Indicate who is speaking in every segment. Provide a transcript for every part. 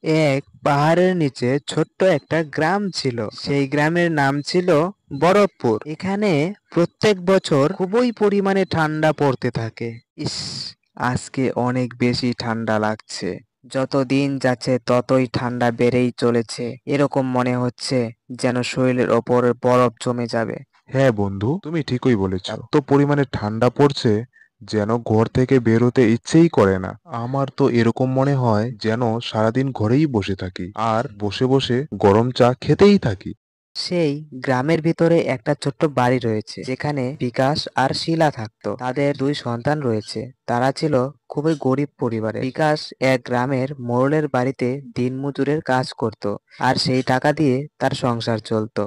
Speaker 1: এক পাহাড়ের নিচে ছোট্ট একটা গ্রাম ছিল। সেই গ্রামের নাম ছিল বরফপুর। এখানে প্রত্যেক বছর খুবই পরিমাণে ঠান্ডা পড়তে থাকে। ইস, আজকে অনেক বেশি ঠান্ডা লাগছে। যত দিন যাচ্ছে ততই ঠান্ডা বেড়েই চলেছে। এরকম মনে হচ্ছে যেন শরীরের ওপর বরফ জমে যাবে।
Speaker 2: হ্যাঁ বন্ধু, তুমি ঠিকই বলেছ। এত পরিমাণে ঠান্ডা পড়ছে যেন ঘর থেকে বের হতে ইচ্ছেই করে না। আমার তো এরকম মনে হয় যেন সারাদিন ঘরেই বসে থাকি আর বসে বসে গরম চা খেতেই থাকি।
Speaker 1: সেই গ্রামের ভিতরে একটা ছোট্ট বাড়ি রয়েছে যেখানে বিকাশ আর শিলা থাকতো। তাদের দুই সন্তান রয়েছে। তারা ছিল খুবই গরিব পরিবারে। বিকাশ এক গ্রামের মোড়লের বাড়িতে দিনমজুরের কাজ করত আর সেই টাকা দিয়ে তার সংসার চলতো।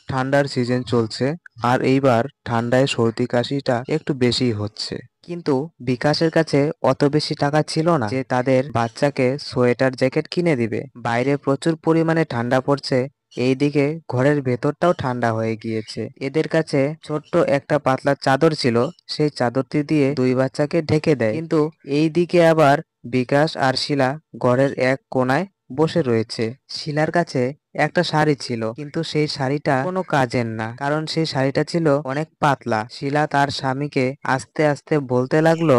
Speaker 2: ঠান্ডার সিজন চলছে আর এইবার ঠান্ডায় সর্দি কাশিটা একটু বেশিই হচ্ছে।
Speaker 1: কিন্তু বিকাশের কাছে অত বেশি টাকা ছিল না যে তাদের বাচ্চাকে সোয়েটার জ্যাকেট কিনে দিবে। বাইরে প্রচুর পরিমাণে ঠান্ডা পড়ছে, এইদিকে ঘরের ভেতরটাও ঠান্ডা হয়ে গিয়েছে। এদের কাছে ছোট্ট একটা পাতলা চাদর ছিল, সেই চাদরটি দিয়ে দুই বাচ্চাকে ঢেকে দেয়। কিন্তু এইদিকে আবার বিকাশ আর শিলা ঘরের এক কোণায় বসে রয়েছে। শিলার কাছে একটা শাড়ি ছিল, কিন্তু সেই শাড়িটা কোনো কাজের না, কারণ সেই শাড়িটা ছিল অনেক পাতলা। শিলা তার স্বামীকে আস্তে আস্তে বলতে লাগলো,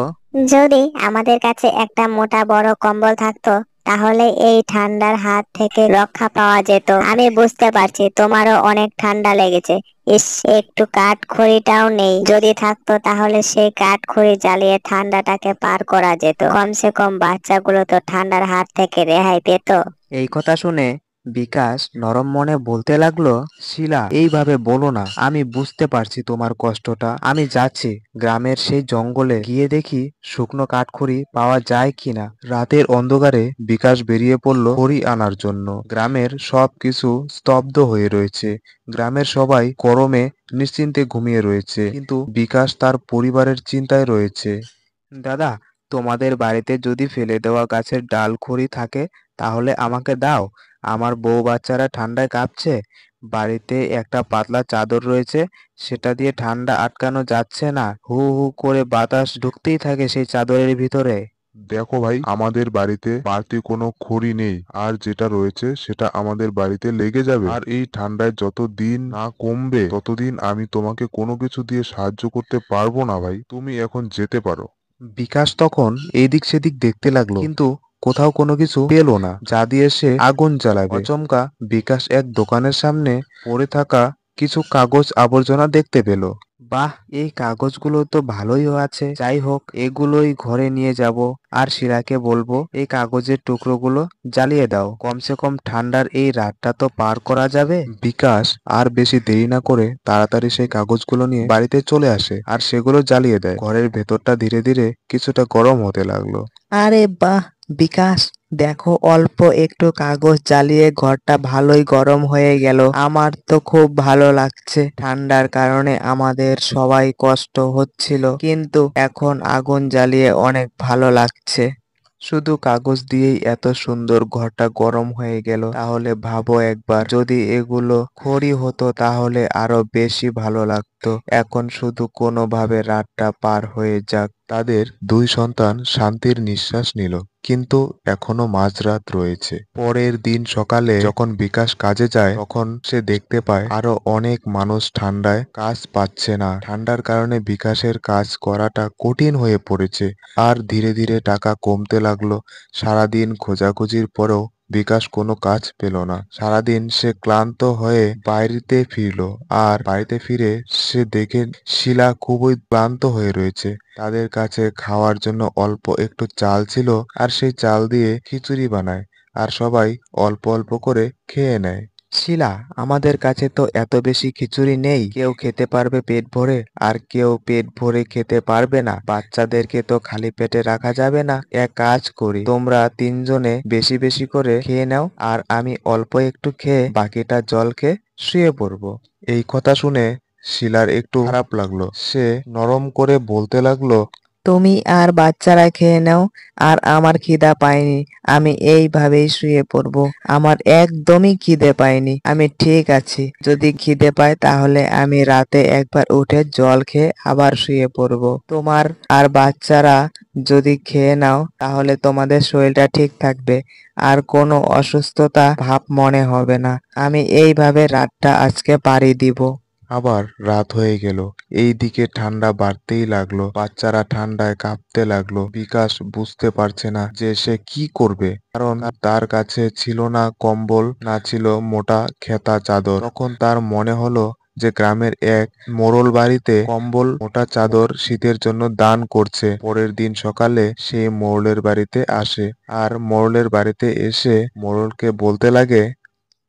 Speaker 3: যদি আমাদের কাছে একটা মোটা বড় কম্বল থাকতো তাহলে এই ঠান্ডার হাত থেকে রক্ষা পাওয়া যেত। আমি বুঝতে পারছি তোমারও অনেক ঠান্ডা লেগেছে। ইস, একটু কাঠ খড়িটাও নেই। যদি থাকতো তাহলে সেই কাঠ খড়ি জ্বালিয়ে ঠান্ডাটাকে পার করা যেত। কমসে কম বাচ্চাগুলো তো ঠান্ডার হাত থেকে রেহাই পেত।
Speaker 1: এই কথা শুনে বিকাশ নরম মনে বলতে লাগলো,
Speaker 2: শিলা, এইভাবে বলো না। আমি বুঝতে পারছি তোমার কষ্টটা। আমি যাচ্ছি গ্রামের সেই জঙ্গলে, গিয়ে দেখি শুকনো কাঠখড়ি পাওয়া যায় কিনা। রাতের অন্ধকারে বিকাশ বেরিয়ে পড়ল খড়ি আনার জন্য। গ্রামের সব কিছু স্তব্ধ হয়ে রয়েছে। গ্রামের সবাই গরমে নিশ্চিন্তে ঘুমিয়ে রয়েছে, কিন্তু বিকাশ তার পরিবারের চিন্তায় রয়েছে।
Speaker 1: দাদা, তোমাদের বাড়িতে যদি ফেলে দেওয়া গাছের ডাল খড়ি থাকে তাহলে আমাকে দাও। আমার বউ বাচ্চারা ঠান্ডায় কাঁপছে। বাড়িতে একটা পাতলা চাদর রয়েছে, সেটা দিয়ে ঠান্ডা আটকানো যাচ্ছে না। হু হু করে বাতাস ঢুকতেই থাকে সেই চাদরের ভিতরে।
Speaker 2: দেখো ভাই, আমাদের বাড়িতে বাড়তি কোনো খড়ি নেই, আর যেটা রয়েছে সেটা আমাদের বাড়িতে লেগে যাবে। আর এই ঠান্ডায় যত দিন না কমবে ততদিন আমি তোমাকে কোনো কিছু দিয়ে সাহায্য করতে পারবো না ভাই। তুমি এখন যেতে পারো। বিকাশ তখন এইদিক সেদিক দেখতে লাগলো, কিন্তু কোথাও কোনো কিছু পেল না যা দিয়ে সে আগুন জ্বালাবে। আচমকা বিকাশ এক দোকানের সামনে পড়ে থাকা কিছু কাগজ আবর্জনা দেখতে পেল।
Speaker 1: বাহ, এই কাগজগুলো তো ভালোই আছে। যাই হোক, এগুলোই ঘরে নিয়ে যাব আর শিলাকে বলবো এই কাগজের টুকরোগুলো জ্বালিয়ে দাও। কমসে কম ঠান্ডার এই রাতটা তো পার করা যাবে।
Speaker 2: বিকাশ আর বেশি দেরি না করে তাড়াতাড়ি সেই কাগজগুলো নিয়ে বাড়িতে চলে আসে আর সেগুলো জ্বালিয়ে দেয়। ঘরের ভেতরটা ধীরে ধীরে কিছুটা গরম হতে লাগলো।
Speaker 1: আরে বাহ, বিকাশ, দেখো অল্প একটু কাগজ জ্বালিয়ে ঘরটা ভালোই গরম হয়ে গেল। আমার তো খুব ভালো লাগছে। ঠান্ডার কারণে আমাদের সবাই কষ্ট হচ্ছিল, কিন্তু এখন আগুন জ্বালিয়ে অনেক ভালো লাগছে।
Speaker 2: শুধু কাগজ দিয়েই এত সুন্দর ঘরটা গরম হয়ে গেল, তাহলে ভাবো একবার যদি এগুলো খড়ি হতো তাহলে আরো বেশি ভালো লাগতো। এখন শুধু কোনোভাবে রাতটা পার হয়ে যাক। তাদের দুই সন্তান শান্তির নিঃশ্বাস নিল, কিন্তু এখনো মাঝরাত রয়েছে। পরের দিন সকালে যখন বিকাশ কাজে যায় তখন সে দেখতে পায় আরো অনেক মানুষ ঠান্ডায় কাজ পাচ্ছে না। ঠান্ডার কারণে বিকাশের কাজ করাটা কঠিন হয়ে পড়েছে আর ধীরে ধীরে টাকা কমতে লাগলো। সারাদিন খোঁজাখুঁজির পরেও বিকাশ কোনো কাজ পেল না। সারাদিন সে ক্লান্ত হয়ে বাড়িতে ফিরল, আর বাড়িতে ফিরে সে দেখে শিলা খুবই ক্লান্ত হয়ে রয়েছে। তাদের কাছে খাওয়ার জন্য অল্প একটু চাল ছিল, আর সেই চাল দিয়ে খিচুড়ি বানায় আর সবাই অল্প অল্প করে খেয়ে নেয়।
Speaker 1: শিলা, আমাদের কাছে তো এত বেশি খিচুড়ি নেই। কেউ খেতে পারবে পেট ভরে, আর কেউ পেট ভরে খেতে পারবে না। বাচ্চাদেরকে তো খালি পেটে রাখা যাবে না। এক কাজ করি, তোমরা তিনজনে বেশি বেশি করে খেয়ে নাও, আর আমি অল্প একটু খেয়ে বাকিটা জল খেয়ে শুয়ে পড়বো।
Speaker 2: এই কথা শুনে শিলার একটু খারাপ লাগলো। সে নরম করে বলতে লাগলো,
Speaker 1: তুমি আর বাচ্চারা খেয়ে নাও, আর আমার খিদা পায়নি। আমি এইভাবেই শুয়ে পড়বো। আমার একদমই খিদে পায়নি। আমি ঠিক আছি। যদি খিদে পায় তাহলে আমি রাতে একবার উঠে জল খেয়ে আবার শুয়ে পড়বো। তোমার আর বাচ্চারা যদি খেয়ে নাও তাহলে তোমাদের শরীরটা ঠিক থাকবে, আর কোনো অসুস্থতা ভাব মনে হবে না। আমি এইভাবে রাতটা আজকে পাড়ি দিব।
Speaker 2: আবার রাত হয়ে গেল। এইদিকে ঠান্ডা বাড়তেই লাগলো, বাচ্চারা ঠান্ডায় কাঁপতে লাগলো। বিকাশ বুঝতে পারছে না যে সে কি করবে, কারণ তার কাছে ছিল না কম্বল, না ছিল মোটা খেতা চাদর। তখন তার মনে হলো যে গ্রামের এক মোড়ল বাড়িতে কম্বল, মোটা চাদর শীতের জন্য দান করছে। পরের দিন সকালে সে মোড়লের বাড়িতে আসে, আর মোড়লের বাড়িতে এসে মোড়লকে বলতে লাগে,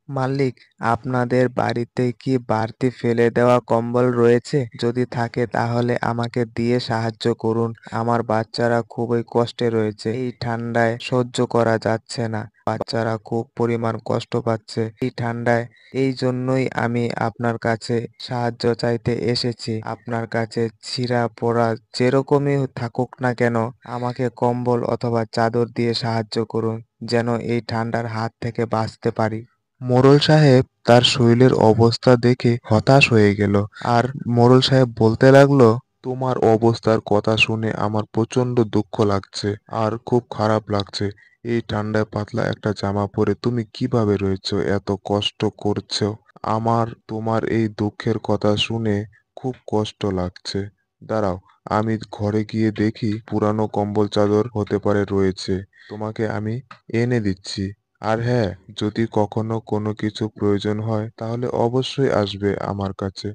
Speaker 2: মালিক, আপনাদের বাড়িতে কি বাড়তি ফেলে দেওয়া কম্বল রয়েছে? যদি থাকে তাহলে আমাকে দিয়ে সাহায্য করুন। আমার বাচ্চারা খুবই কষ্টে রয়েছে। এই ঠান্ডায় সহ্য করা যাচ্ছে না। বাচ্চারা খুব পরিমাণ কষ্ট পাচ্ছে এই ঠান্ডায়। এই জন্যই আমি আপনার কাছে সাহায্য চাইতে এসেছি। আপনার কাছে ছিঁড়া পোড়া যেরকমই থাকুক না কেন, আমাকে কম্বল অথবা চাদর দিয়ে সাহায্য করুন, যেন এই ঠান্ডার হাত থেকে বাঁচতে পারি। মোড়ল সাহেব তার শরীরের অবস্থা দেখে হতাশ হয়ে গেল, আর মোড়ল সাহেব বলতে লাগলো, তোমার অবস্থার কথা শুনে আমার প্রচন্ড দুঃখ লাগছে, আর খুব খারাপ লাগছে। এই ঠান্ডায় পাতলা একটা জামা পরে তুমি কিভাবে রয়েছো, এত কষ্ট করছো। আমার তোমার এই দুঃখের কথা শুনে খুব কষ্ট লাগছে। দাঁড়াও, আমি ঘরে গিয়ে দেখি পুরানো কম্বল চাদর হতে পারে রয়েছে, তোমাকে আমি এনে দিচ্ছি। আর হ্যাঁ, যদি কখনো কোনো কিছু প্রয়োজন হয় তাহলে অবশ্যই আসবে আমার কাছে।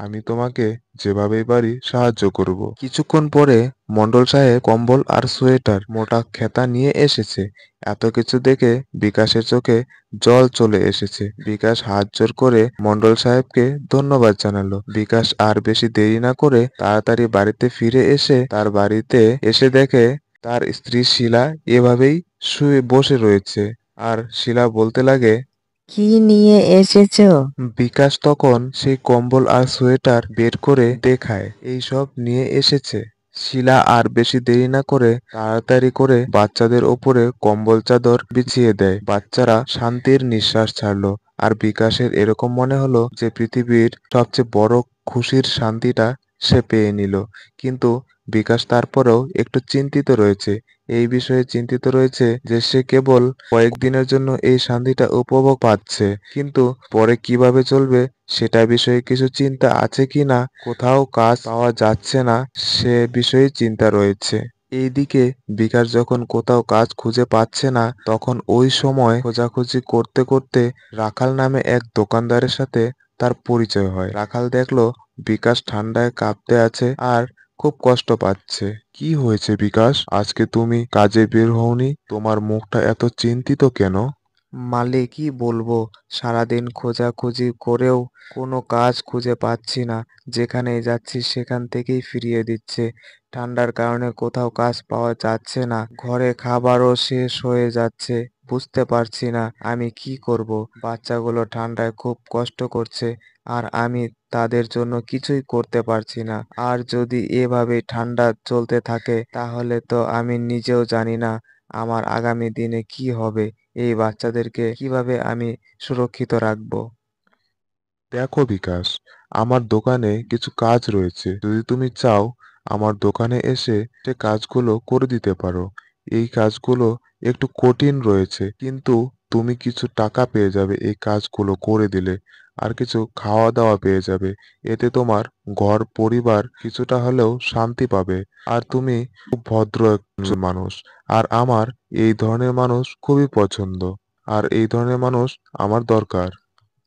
Speaker 2: আমি তোমাকে যেভাবেই পারি সাহায্য করব। কিছুক্ষণ পরে মন্ডল সাহেব কম্বল আর সোয়েটার, মোটা খেতা নিয়ে এসেছে। এত কিছু দেখে বিকাশের চোখে জল চলে এসেছে। বিকাশ হাত জোড় করে মন্ডল সাহেবকে ধন্যবাদ জানালো। বিকাশ আর বেশি দেরি না করে তাড়াতাড়ি বাড়িতে ফিরে এসে তার বাড়িতে এসে দেখে তার স্ত্রী শিলা এভাবেই শুয়ে বসে রয়েছে। আর শিলা বলতে লাগে,
Speaker 1: কি নিয়ে এসেছো?
Speaker 2: বিকাশ তখন সেই কম্বল আর সোয়েটার বের করে দেখায় এই সব নিয়ে এসেছে। শিলা আর বেশি দেরি না করে তাড়াতাড়ি করে বাচ্চাদের ওপরে কম্বল চাদর বিছিয়ে দেয়। বাচ্চারা শান্তির নিঃশ্বাস ছাড়লো, আর বিকাশের এরকম মনে হলো যে পৃথিবীর সবচেয়ে বড় খুশির শান্তিটা সে পেয়ে নিল। কিন্তু বিকাশ তারপরেও একটু চিন্তিত রয়েছে। এই বিষয়ে চিন্তিত রয়েছে যে সে কেবল কয়েকদিনের জন্য এই শান্তিটা উপভোগ পাচ্ছে, কিন্তু পরে কিভাবে চলবে সেটা বিষয়ে কিছু চিন্তা আছে কিনা, কোথাও কাজ পাওয়া যাচ্ছে না সে বিষয়ে চিন্তা রয়েছে। এইদিকে বিকাশ যখন কোথাও কাজ খুঁজে পাচ্ছে না, তখন ওই সময় খোঁজাখুঁজি করতে করতে রাখাল নামে এক দোকানদারের সাথে তার পরিচয় হয়। রাখাল দেখলো বিকাশ ঠান্ডায় কাঁপতে আছে আর খুব কষ্ট পাচ্ছে। কি হয়েছে বিকাশ, আজকে তুমি কাজে বের হওনি? তোমার মুখটা এত চিন্তিত কেন? মালিক, কি বলবো, সারাদিন খোঁজাখুঁজি করেও কোনো কাজ খুঁজে পাচ্ছি না। যেখানেই যাচ্ছি সেখান থেকেই ফিরিয়ে দিচ্ছে। ঠান্ডার কারণে কোথাও কাজ পাওয়া যাচ্ছে না। ঘরে খাবারও শেষ হয়ে যাচ্ছে। বুঝতে পারছি না আমি কি করব। বাচ্চাগুলো ঠান্ডায় খুব কষ্ট করছে, আর আমি তাদের জন্য কিছুই করতে পারছি না। আর যদি এভাবে ঠান্ডা চলতে থাকে তাহলে তো আমি নিজেও জানি না আমার আগামী দিনে কি হবে। এই বাচ্চাদেরকে কিভাবে আমি সুরক্ষিত রাখবো? দেখো বিকাশ, আমার দোকানে কিছু কাজ রয়েছে। যদি তুমি চাও আমার দোকানে এসে সে কাজগুলো করে দিতে পারো। এই কাজগুলো একটু কঠিন রয়েছে, কিন্তু তুমি কিছু টাকা পেয়ে যাবে এই কাজগুলো করে দিলে, আর কিছু খাওয়া দাওয়া পেয়ে যাবে। এতে তোমার ঘর পরিবার কিছুটা হলেও শান্তি পাবে। আর তুমি খুব ভদ্র একজন মানুষ, আর আমার এই ধরনের মানুষ খুবই পছন্দ, আর এই ধরনের মানুষ আমার দরকার।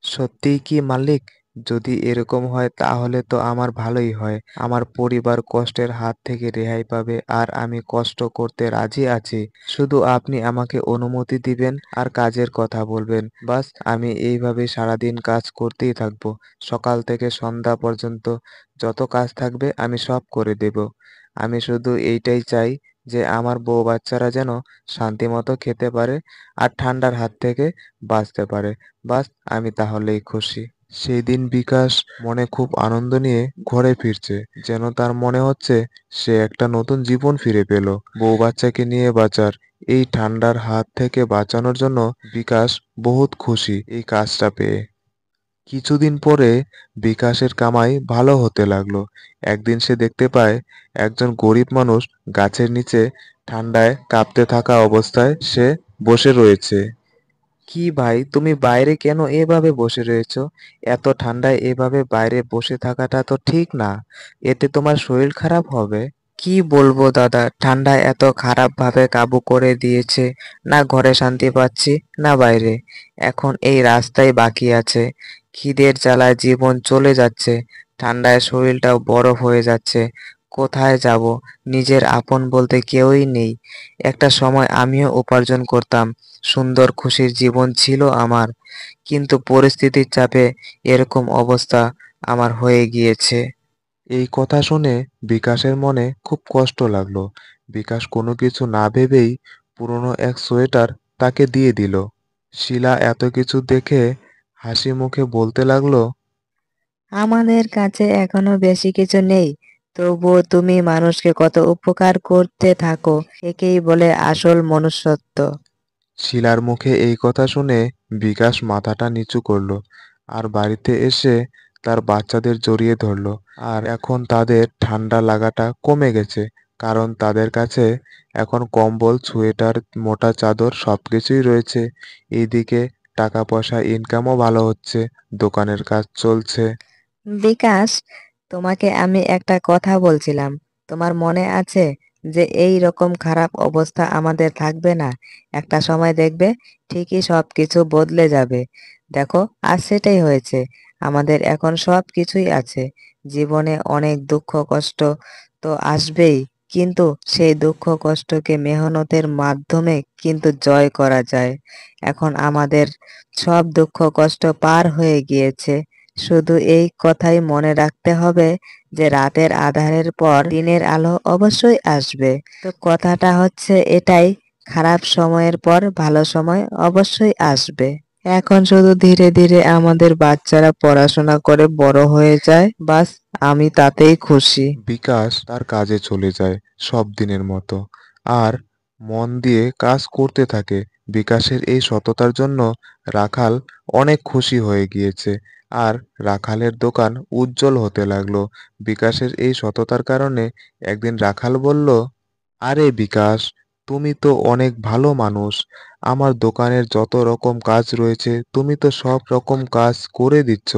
Speaker 2: সত্যিই কি মালিক? যদি এরকম হয় তাহলে তো আমার ভালোই হয়। আমার পরিবার কষ্টের হাত থেকে রেহাই পাবে, আর আমি কষ্ট করতে রাজি আছি। শুধু আপনি আমাকে অনুমতি দিবেন আর কাজের কথা বলবেন। বাস, আমি এইভাবে সারাদিন কাজ করতেই থাকবো। সকাল থেকে সন্ধ্যা পর্যন্ত যত কাজ থাকবে আমি সব করে দেব। আমি শুধু এইটাই চাই যে আমার বউ বাচ্চারা যেন শান্তিমতো খেতে পারে আর ঠান্ডার হাত থেকে বাঁচতে পারে। বাস, আমি তাহলেই খুশি। সেই দিন বিকাশ মনে খুব আনন্দ নিয়ে ঘরে ফিরছে, যেন তার মনে হচ্ছে সে একটা নতুন জীবন ফিরে পেল। বউ বাচ্চাকে নিয়ে বাঁচার এই ঠান্ডার হাত থেকে বাঁচানোর জন্য বিকাশ বহুত খুশি এই কাজটা পেয়ে। কিছুদিন পরে বিকাশের কামাই ভালো হতে লাগলো। একদিন সে দেখতে পায় একজন গরিব মানুষ গাছের নিচে ঠান্ডায় কাঁপতে থাকা অবস্থায় সে বসে রয়েছে।
Speaker 1: কি ভাই, তুমি বাইরে কেন এভাবে বসে রয়েছো? এত ঠান্ডায় এভাবে বাইরে বসে থাকাটা তো ঠিক না। এতে তোমার শরীর খারাপ হবে। কি বলবো দাদা, ঠান্ডায় এত খারাপ ভাবে কাবু করে দিয়েছে। না ঘরে শান্তি পাচ্ছি, না বাইরে। এখন এই রাস্তায় বাকি আছে। খিদের জ্বালায় জীবন চলে যাচ্ছে। ঠান্ডায় শরীরটাও বরফ হয়ে যাচ্ছে। কোথায় যাব? নিজের আপন বলতে কেউই নেই। একটা সময় আমিও উপার্জন করতাম, সুন্দর খুশির জীবন ছিল আমার। কিন্তু পরিস্থিতির চাপে এরকম অবস্থা আমার হয়ে গিয়েছে।
Speaker 2: এই কথা শুনে বিকাশের মনে খুব কষ্ট লাগলো। বিকাশ কোনো কিছু না ভেবেই পুরনো এক সোয়েটার তাকে দিয়ে দিল। শিলা এত কিছু দেখে হাসি মুখে বলতে লাগলো,
Speaker 1: আমাদের কাছে এখনো বেশি কিছু নেই, তবুও তুমি মানুষকে কত উপকার করতে থাকো, একেই বলে আসল মনুষ্যত্ব।
Speaker 2: শিলার মুখে এই কথা শুনে বিকাশ মাথাটা নিচু করলো আর বাড়িতে এসে তার বাচ্চাদের জড়িয়ে ধরলো। আর এখন তাদের ঠান্ডা লাগাটা কমে গেছে, কারণ তাদের কাছে এখন কম্বল, সোয়েটার, মোটা চাদর সবকিছুই রয়েছে। এইদিকে টাকা পয়সা ইনকামও ভালো হচ্ছে, দোকানের কাজ চলছে।
Speaker 1: বিকাশ, তোমাকে আমি একটা কথা বলছিলাম, তোমার মনে আছে যে এই রকম খারাপ অবস্থা আমাদের থাকবে না। একটা সময় দেখবে ঠিকই সবকিছু বদলে যাবে। দেখো, আজ সেটাই হয়েছে। আমাদের এখন সব কিছুই আছে। জীবনে অনেক দুঃখ কষ্ট তো আসবেই, কিন্তু সেই দুঃখ কষ্টকে মেহনতের মাধ্যমে কিন্তু জয় করা যায়। এখন আমাদের সব দুঃখ কষ্ট পার হয়ে গিয়েছে। শুধু এই কথাই মনে রাখতে হবে যে রাতের আঁধারের পর দিনের আলো অবশ্যই আসবে। তো কথাটা হচ্ছে এটাই, খারাপ সময়ের পর ভালো সময় অবশ্যই আসবে। এখন শুধু ধীরে ধীরে আমাদের বাচ্চারা পড়াশোনা করে বড় হয়ে যায়, বাস আমি তাতেই খুশি।
Speaker 2: বিকাশ তার কাজে চলে যায় সব দিনের মতো, আর মন দিয়ে কাজ করতে থাকে। বিকাশের এই সততার জন্য রাখাল অনেক খুশি হয়ে গিয়েছে, আর রাখালের দোকান উজ্জ্বল হতে লাগলো। বিকাশের এই সততার কারণে একদিন রাখাল বলল, আরে বিকাশ, তুমি তো অনেক ভালো মানুষ। আমার দোকানের যত রকম কাজ রয়েছে তুমি তো সব রকম কাজ করে দিচ্ছ।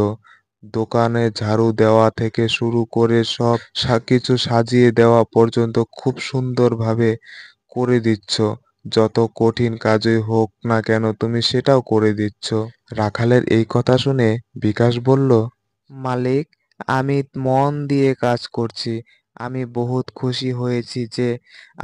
Speaker 2: দোকানে ঝাড়ু দেওয়া থেকে শুরু করে সব কিছু সাজিয়ে দেওয়া পর্যন্ত খুব সুন্দরভাবে করে দিচ্ছ। যত কঠিন কাজই হোক না কেন তুমি সেটাও করে দিচ্ছ। রাখালের এই কথা শুনে বিকাশ বলল,
Speaker 1: মালিক, আমি মন দিয়ে কাজ করছি। আমি বহুত খুশি হয়েছি যে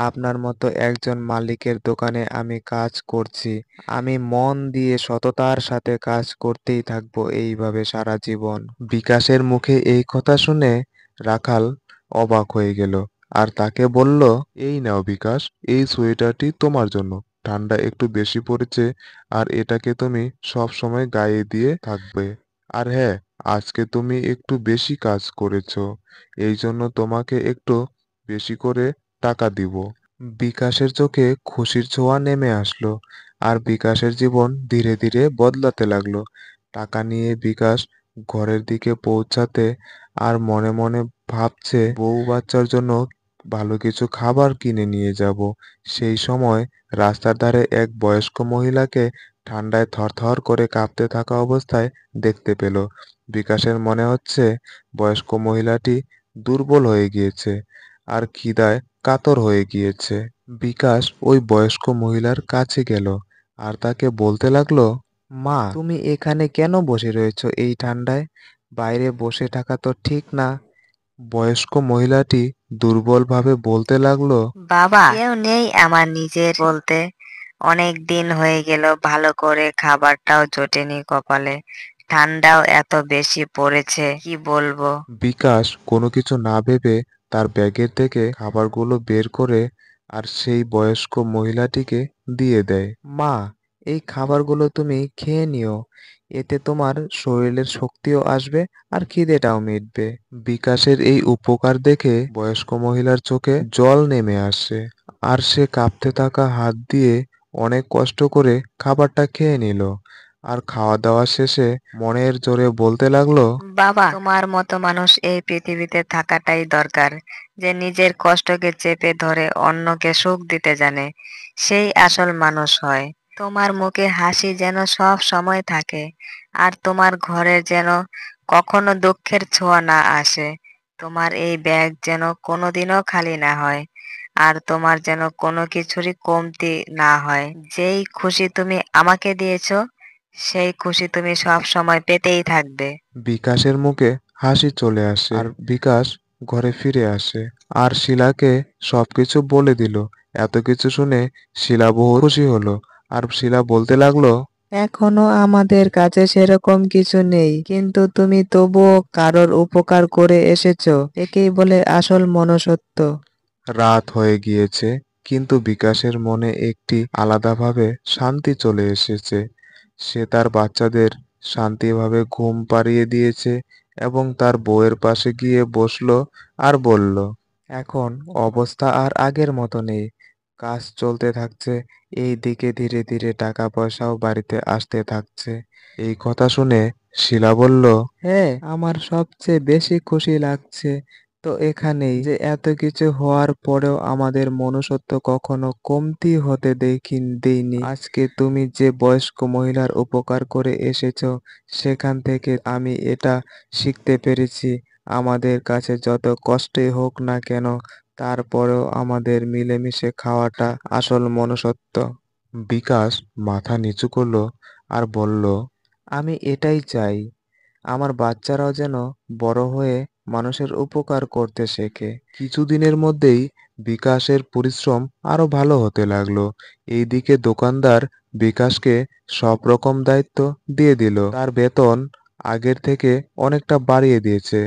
Speaker 1: আপনার মতো একজন মালিকের দোকানে আমি কাজ করছি। আমি মন দিয়ে সততার সাথে কাজ করতেই থাকবো এইভাবে সারা জীবন।
Speaker 2: বিকাশের মুখে এই কথা শুনে রাখাল অবাক হয়ে গেল আর তাকে বলল, এই নাও বিকাশ, এই সোয়েটারটি তোমার জন্য। ঠান্ডা একটু বেশি পড়েছে আর এটাকে তুমি সব সময় গায়ে দিয়ে থাকবে। আর হ্যাঁ, আজকে তুমি একটু বেশি কাজ করেছো, এই জন্য তোমাকে একটু বেশি করে টাকা দিব। বিকাশের চোখে খুশির ছোঁয়া নেমে আসলো, আর বিকাশের জীবন ধীরে ধীরে বদলাতে লাগলো। টাকা নিয়ে বিকাশ ঘরের দিকে পৌঁছাতে আর মনে মনে ভাবছে বউ বাচ্চার জন্য ভালো কিছু খাবার কিনে নিয়ে যাব। সেই সময় রাস্তার ধারে এক বয়স্ক মহিলাকে ঠান্ডায় থরথর করে কাঁপতে থাকা অবস্থায় দেখতে পেল। বিকাশের মনে হচ্ছে বয়স্ক মহিলাটি দুর্বল হয়ে গিয়েছে আর খিদায় কাতর হয়ে গিয়েছে। বিকাশ ওই বয়স্ক মহিলার কাছে গেল আর তাকে বলতে লাগলো,
Speaker 1: মা, তুমি এখানে কেন বসে রয়েছো এই ঠান্ডায়? বাইরে বসে থাকা তো ঠিক না।
Speaker 2: বয়স্ক মহিলাটি দুর্বলভাবে বলতে লাগলো,
Speaker 1: বাবা, কেউ নেই আমার নিজের বলতে। অনেক দিন হয়ে গেল, ভালো করে খাবারটাও জোটেনি কপালে। ঠান্ডাও এত বেশি পড়েছে, কি বলবো।
Speaker 2: বিকাশ কোনো কিছু না ভেবে তার ব্যাগের থেকে খাবারগুলো বের করে আর সেই বয়স্ক মহিলাটিকে দিয়ে দেয়।
Speaker 1: মা, এই খাবারগুলো তুমি খেয়ে নিও।
Speaker 2: এতে তোমার শরীরের শক্তিও আসবে আর খিদেটাও মিটবে। বিকাশের এই উপকার দেখে বয়স্ক মহিলার চোখে জল নেমে আসে, আর সে কাঁপতে থাকা হাত দিয়ে অনেক কষ্ট করে খাবারটা খেয়ে নিল। আর খাওয়া দাওয়া শেষে মনের জোরে বলতে লাগলো,
Speaker 1: বাবা, তোমার মতো মানুষ এই পৃথিবীতে থাকাটাই দরকার, যে নিজের কষ্টকে চেপে ধরে অন্যকে সুখ দিতে জানে, সেই আসল মানুষ হয়। তোমার মুখে হাসি যেন সব সময় থাকে, আর তোমার ঘরে যেন কখনো দুঃখের ছোঁয়া না আসে। তোমার এই ব্যাগ যেন কোনোদিনও খালি না হয়, আর তোমার যেন কোনো কিছুরই কমতি না হয়। যেই খুশি তুমি আমাকে দিয়েছো, সেই খুশি তুমি সব সময় পেতেই থাকবে।
Speaker 2: বিকাশের মুখে হাসি চলে আসে আর বিকাশ ঘরে ফিরে আসে আর শিলাকে সবকিছু বলে দিল। এত কিছু শুনে শিলা বহু খুশি হলো আর শিলা বলতে লাগলো,
Speaker 1: এখনো আমাদের কাছে সেরকম কিছু নেই, কিন্তু তুমি তবুও কারোর উপকার করে এসেছো, একেই বলে আসল মনুষ্যত্ব।
Speaker 2: রাত হয়ে গিয়েছে, কিন্তু বিকাশের মনে একটি আলাদাভাবে শান্তি চলে এসেছে। সে তার বাচ্চাদের শান্তিভাবে ঘুম পাড়িয়ে দিয়েছে এবং তার বউয়ের পাশে গিয়ে বসলো আর বলল, এখন অবস্থা আর আগের মতো নেই। কাজ চলতে থাকছে, এই দিকে ধীরে ধীরে টাকা পয়সাও বাড়িতে আসতে থাকছে। এই কথা শুনে শিলা বলল, হ্যাঁ, আমার সবচেয়ে বেশি খুশি লাগছে তো এখানেই যে এত কিছু হওয়ার পরেও আমাদের মনুষ্যত্ব কখনো কমতি হতে দেইনি। আজকে তুমি যে বয়স্ক মহিলার উপকার করে এসেছো, সেখান থেকে আমি এটা শিখতে পেরেছি, আমাদের কাছে যত কষ্টই হোক না কেন, তারপরেও আমাদের মিলেমিশে খাওয়াটা আসল মনুষ্যত্ব। বিকাশ মাথা নিচু করলো আর বলল, আমি এটাই চাই, আমার বাচ্চারাও যেন বড় হয়ে মানুষের উপকার করতে শেখে। কিছুদিনের মধ্যেই বিকাশের পরিশ্রম আরো ভালো হতে লাগলো। এইদিকে দোকানদার বিকাশকে সব রকম দায়িত্ব দিয়ে দিল, তার বেতন আগের থেকে অনেকটা বাড়িয়ে দিয়েছে।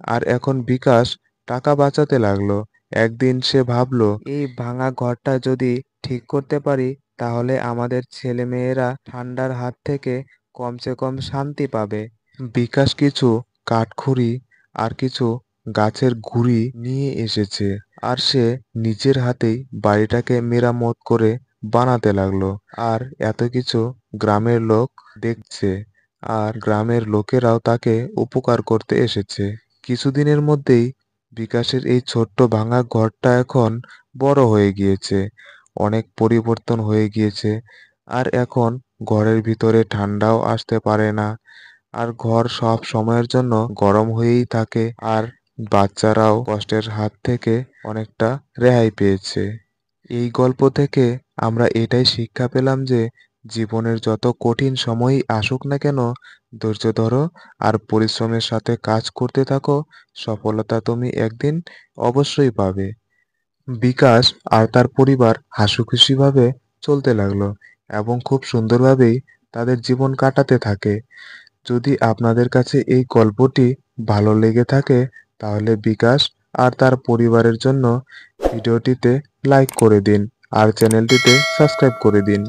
Speaker 2: আর এখন বিকাশ টাকা বাঁচাতে লাগলো। একদিন সে ভাবলো, এই ভাঙা ঘরটা যদি ঠিক করতে পারি, তাহলে আমাদের ছেলেমেয়েরা ঠান্ডার হাত থেকে কমসে কম শান্তি পাবে। বিকাশ কিছু কাঠখড়ি আর কিছু গাছের গুঁড়ি নিয়ে এসেছে, আর সে নিজের হাতেই বাড়িটাকে মেরামত করে বানাতে লাগলো। আর এত কিছু গ্রামের লোক দেখছে, আর গ্রামের লোকেরাও তাকে উপকার করতে এসেছে। কিছুদিনের মধ্যেই বিকাশের এই ছোট্ট ভাঙা ঘরটা এখন বড় হয়ে গিয়েছে, অনেক পরিবর্তন হয়ে গিয়েছে। আর এখন ঘরের ভিতরে ঠান্ডাও আসতে পারে না, আর ঘর সব সময়ের জন্য গরম হয়েই থাকে। আর বাচ্চারাও কষ্টের হাত থেকে অনেকটা রেহাই পেয়েছে। এই গল্প থেকে আমরা এটাই শিক্ষা পেলাম যে জীবনের যত কঠিন সময়ই আসুক না কেন, ধৈর্য ধরো আর পরিশ্রমের সাথে কাজ করতে থাকো, সফলতা তুমি একদিন অবশ্যই পাবে। বিকাশ আর তার পরিবার হাসিখুশিভাবে চলতে লাগলো এবং খুব সুন্দরভাবেই তাদের জীবন কাটাতে থাকে। যদি আপনাদের কাছে এই গল্পটি ভালো লেগে থাকে, তাহলে বিকাশ আর তার পরিবারের জন্য ভিডিওটিতে লাইক করে দিন আর চ্যানেলটিতে সাবস্ক্রাইব করে দিন।